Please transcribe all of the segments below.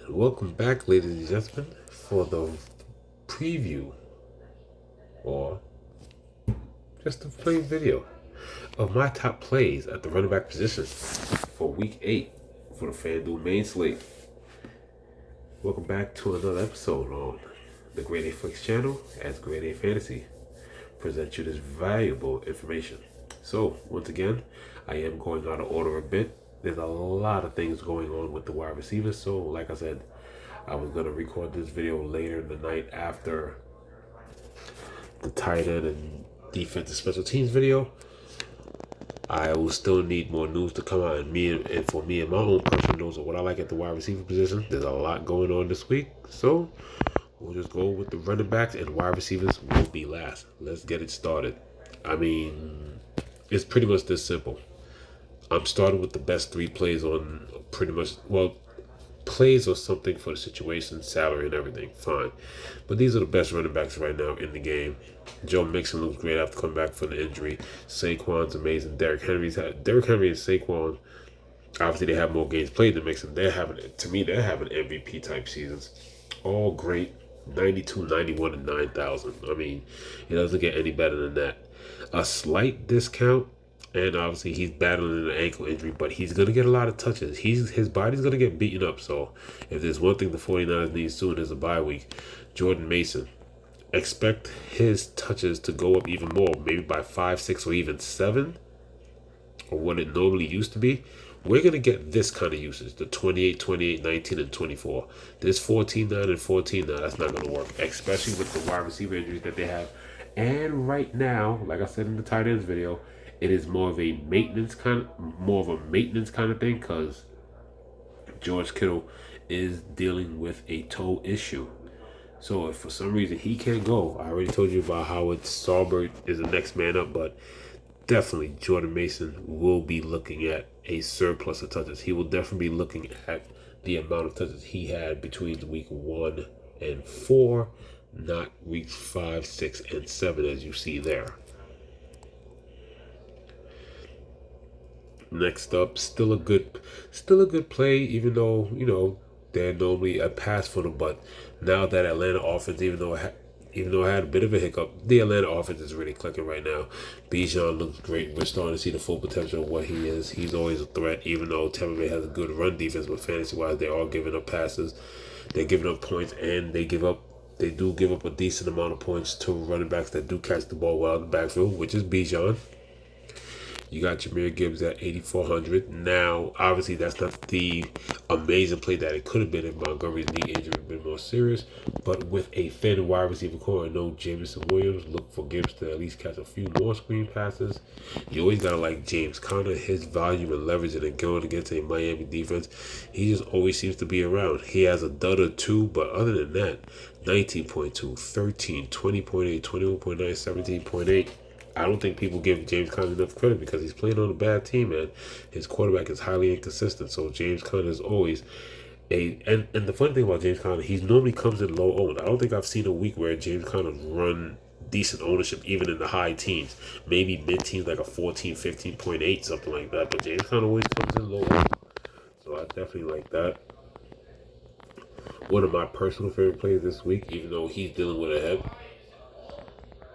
Welcome back, ladies and gentlemen, for the preview or just a plain video of my top plays at the running back position for week 8 for the FanDuel main slate. Welcome back to another episode on the Grade A Flex channel as Grade A Fantasy presents you this valuable information. So, once again, I am going out of order a bit. There's a lot of things going on with the wide receivers, so like I said, I was going to record this video later in the night after the tight end and defensive special teams video. I will still need more news to come out, and for me and my own personal notes of what I like at the wide receiver position. There's a lot going on this week, so we'll just go with the running backs, and wide receivers will be last. Let's get it started. I mean, it's pretty much this simple. I'm starting with the best 3 plays on pretty much, plays or something for the situation, salary, and everything. Fine. But these are the best running backs right now in the game. Joe Mixon looks great after coming back from the injury. Saquon's amazing. Derrick Henry and Saquon, obviously they have more games played than Mixon. They're having MVP type seasons. All great. 92, 91, and 9,000. I mean, it doesn't get any better than that. A slight discount, and obviously he's battling an ankle injury, but he's going to get a lot of touches. His body's going to get beaten up. So if there's one thing the 49ers need soon is a bye week, Jordan Mason. Expect his touches to go up even more, maybe by 5, 6, or even 7, or what it normally used to be. We're going to get this kind of usage, the 28, 28, 19, and 24. This 14, 9, and 14, now that's not going to work, especially with the wide receiver injuries that they have. And right now, like I said in the tight ends video, it is more of a maintenance kind of thing, because George Kittle is dealing with a toe issue. So if for some reason he can't go, I already told you about how Saubert is the next man up, but definitely Jordan Mason will be looking at a surplus of touches. He will definitely be looking at the amount of touches he had between week 1 and 4, not weeks 5, 6, and 7 as you see there. Next up, still a good play, even though they're normally a pass for them. But now that Atlanta offense, even though it had a bit of a hiccup, the Atlanta offense is really clicking right now. Bijan looks great. We're starting to see the full potential of what he is. He's always a threat, even though Tampa Bay has a good run defense. But fantasy-wise, they are giving up passes, they're giving up points, and they do give up a decent amount of points to running backs that do catch the ball well in the backfield, which is Bijan. You got Jahmyr Gibbs at 8,400. Now, obviously, that's not the amazing play that it could have been if Montgomery's knee injury had been more serious. But with a thin wide receiver core and no Jameson Williams, look for Gibbs to at least catch a few more screen passes. You always got to like James Conner, his volume and leverage, and going against a Miami defense. He just always seems to be around. He has a dud or two, but other than that, 19.2, 13, 20.8, 21.9, 17.8. I don't think people give James Conner enough credit because he's playing on a bad team, man. His quarterback is highly inconsistent, so James Conner is always and the funny thing about James Conner, he normally comes in low owned. I don't think I've seen a week where James Conner's run decent ownership, even in the high teens. Maybe mid-teens, like a 14, 15.8, something like that. But James Conner always comes in low owned. So I definitely like that. One of my personal favorite players this week, even though he's dealing with a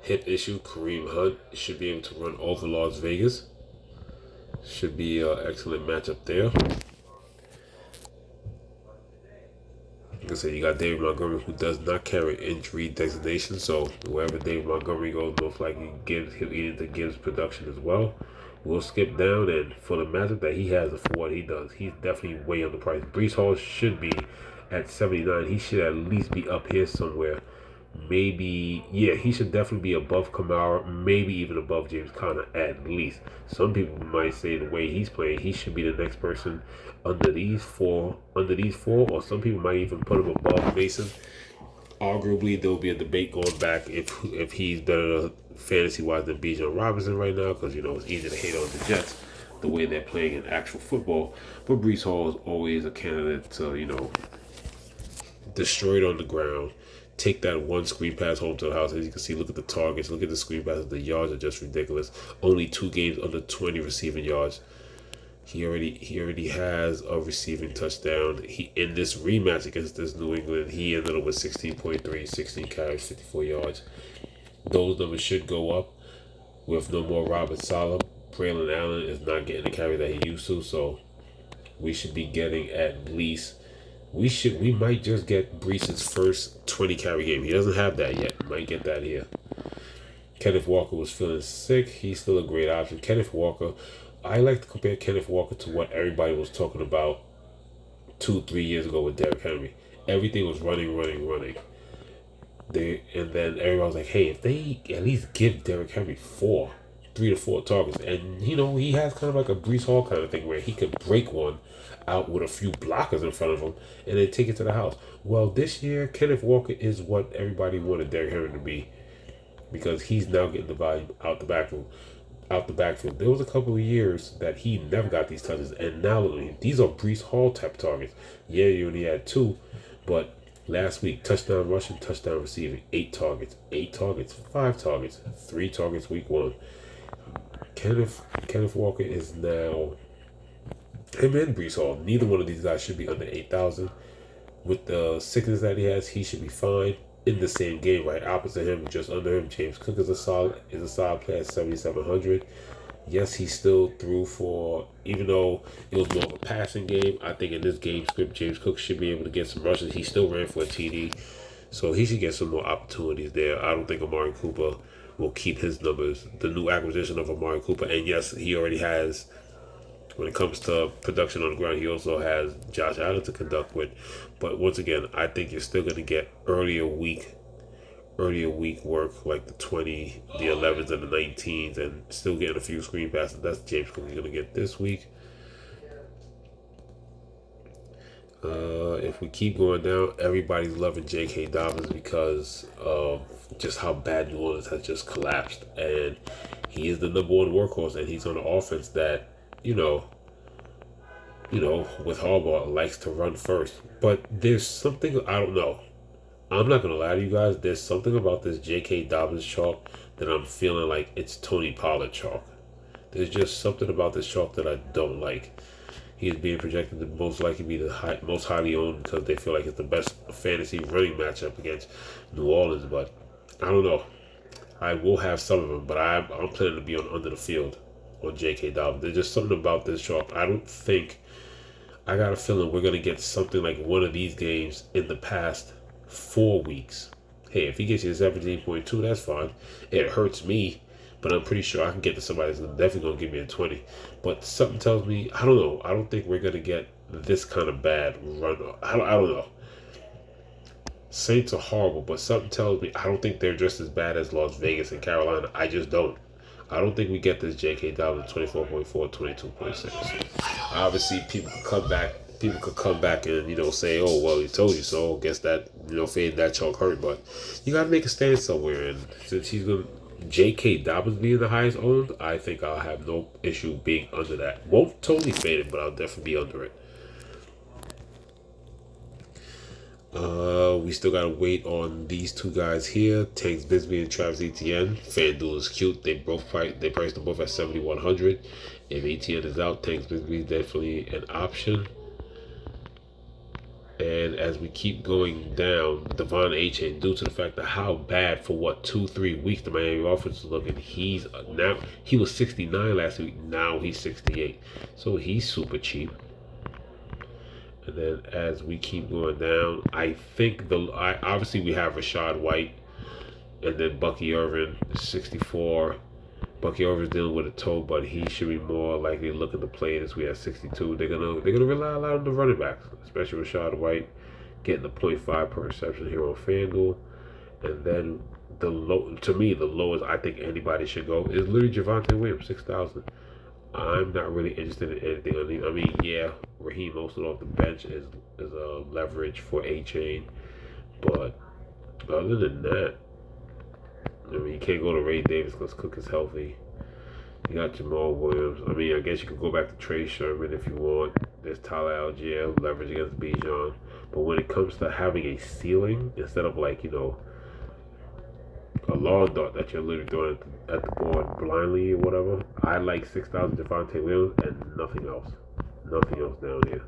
hip issue, Kareem Hunt should be able to run over Las Vegas. Should be an excellent matchup there. Like I said, you got David Montgomery, who does not carry injury designation, so wherever David Montgomery goes, most likely he'll eat into Gibbs' production as well. We'll skip down, and for the matchup that he has and for what he does, he's definitely way underpriced. Breece Hall should be at 79. He should at least be up here somewhere. Maybe, he should definitely be above Kamara, maybe even above James Conner at least. Some people might say the way he's playing, he should be the next person under these four, or some people might even put him above Mason. Arguably, there'll be a debate going back if he's better fantasy-wise than Bijan Robinson right now, because, it's easy to hate on the Jets the way they're playing in actual football. But Breece Hall is always a candidate to, destroy it on the ground. Take that one screen pass home to the house. As you can see, look at the targets, look at the screen passes. The yards are just ridiculous. Only 2 games under 20 receiving yards. He already has a receiving touchdown. He in this rematch against this New England, he ended up with 16.3, 16 carries, 54 yards. Those numbers should go up with no more Robert Saleh. Braylon Allen is not getting the carry that he used to, so we should be getting at least we might just get Brees's first 20 carry game. He doesn't have that yet. Might get that here. Kenneth Walker was feeling sick. He's still a great option. Kenneth Walker, I like to compare Kenneth Walker to what everybody was talking about 2, 3 years ago with Derrick Henry. Everything was running, running, running. And then everyone was like, hey, if they at least give Derrick Henry 3 to 4 targets, and he has kind of like a Brees Hall kind of thing where he could break one out with a few blockers in front of him and then take it to the house. Well, this year Kenneth Walker is what everybody wanted Derrick Henry to be, because he's now getting the volume out the backfield. There was a couple of years that he never got these touches, and now these are Brees Hall type targets. Yeah, you only had 2, but last week, touchdown rushing, touchdown receiving, 8 targets, 5 targets, 3 targets week 1. Kenneth Walker is now, him and Brees Hall, neither one of these guys should be under 8,000. With the sickness that he has, he should be fine. In the same game, right opposite him, just under him, James Cook is a solid player at 7,700. Yes, he still threw for, even though it was more of a passing game. I think in this game script, James Cook should be able to get some rushes. He still ran for a TD, so he should get some more opportunities there. I don't think Amari Cooper will keep his numbers. The new acquisition of Amari Cooper, and yes, he already has, when it comes to production on the ground, he also has Josh Allen to conduct with. But once again, I think you're still going to get earlier week work, like the 20, the 11s, and the 19s, and still getting a few screen passes. That's James Cook you're going to get this week. If we keep going down, everybody's loving J.K. Dobbins because of just how bad New Orleans has just collapsed. And he is the number 1 workhorse, and he's on an offense that, with Harbaugh, likes to run first. But there's something, I don't know. I'm not going to lie to you guys. There's something about this J.K. Dobbins chalk that I'm feeling like it's Tony Pollard chalk. There's just something about this chalk that I don't like. He is being projected to most likely be the most highly owned because they feel like it's the best fantasy running matchup against New Orleans. But I don't know. I will have some of them, but I'm planning to be on under the field on J.K. Dobbins. There's just something about this chalk. I got a feeling we're going to get something like one of these games in the past 4 weeks. Hey, if he gets you 17.2, that's fine. It hurts me, but I'm pretty sure I can get to somebody that's definitely going to give me a 20. But something tells me, I don't know. I don't think we're going to get this kind of bad run. I don't know. Saints are horrible, but something tells me I don't think they're just as bad as Las Vegas and Carolina. I just don't. I don't think we get this J.K. Dobbins 24.4, 22.6. Obviously, people could come back and, say, oh, well, he told you so. Guess that, fade that chalk hurt. But you got to make a stand somewhere. And since he's going to, J.K. Dobbins being the highest owned, I think I'll have no issue being under that. Won't totally fade it, but I'll definitely be under it. We still gotta wait on these 2 guys here, Tanks Bisbee and Travis Etienne. FanDuel is cute. They priced them both at 7,100. If Etienne is out, Tanks Bisbee is definitely an option. And as we keep going down, Devon Achane, due to the fact that how bad for 2-3 weeks the Miami offense is looking, he was 69 last week. Now he's 68, so he's super cheap. And then as we keep going down, I think obviously we have Rachaad White, and then Bucky Irvin, 64. Bucky Irvin's dealing with a toe, but he should be more likely looking to play this week at 62. They're gonna rely a lot on the running backs, especially Rachaad White getting the 0.5 per reception here on FanDuel. And then the lowest I think anybody should go is literally Javonte Williams, 6,000. I'm not really interested in anything on these. I mean, yeah, Raheem Mostert off the bench is a leverage for A-Chain. But other than that, I mean, you can't go to Ray Davis because Cook is healthy. You got Jamal Williams. I mean, I guess you could go back to Trey Sherman if you want. There's Tyler Algier, leverage against Bijan. But when it comes to having a ceiling, instead of a lawn dart that you're literally throwing at the board blindly or whatever. I like 6,000 Javonte Williams and nothing else. Nothing else down here.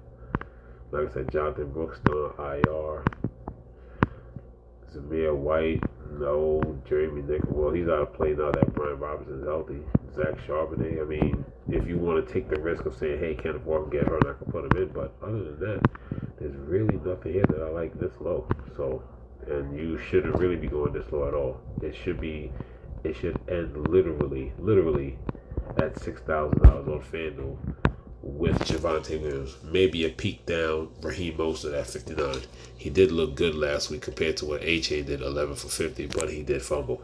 Like I said, Jonathan Brooks on IR. Zamir White, no. Jeremy Nichols, well, he's out of play now that Brian Robinson's healthy. Zach Charbonnet, I mean, if you want to take the risk of saying, hey, Kenneth Walker get hurt, I can put him in. But other than that, there's really nothing here that I like this low. So, and you shouldn't really be going this low at all. It should end literally at $6,000 on FanDuel with Javonte Williams. Maybe a peak down Raheem Mostert at 59. He did look good last week compared to what A-Chain did, 11 for 50, but he did fumble.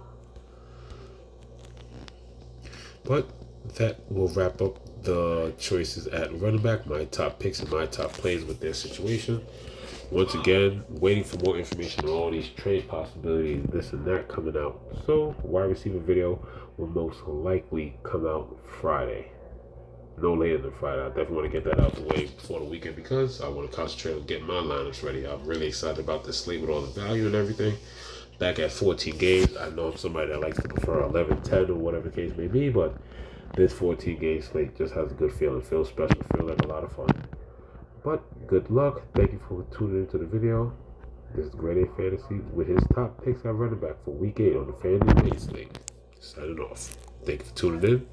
But that will wrap up the choices at running back, my top picks and my top plays with their situation. Once again, waiting for more information on all these trade possibilities, this and that coming out. So, wide receiver video will most likely come out Friday. No later than Friday. I definitely want to get that out the way before the weekend because I want to concentrate on getting my lineups ready. I'm really excited about this slate with all the value and everything. Back at 14 games, I know I'm somebody that likes to prefer 11, 10, or whatever the case may be, but this 14-game slate just has a good feeling. Feels special. Feels like a lot of fun. But good luck. Thank you for tuning into the video. This is Grade A Fantasy with his top picks at running back for Week 8 on the FanDuel Main Slate. Signing off. Thank you for tuning in.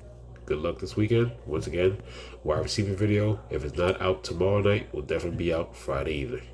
Good luck this weekend. Once again, wide receiver video, if it's not out tomorrow night, will definitely be out Friday evening.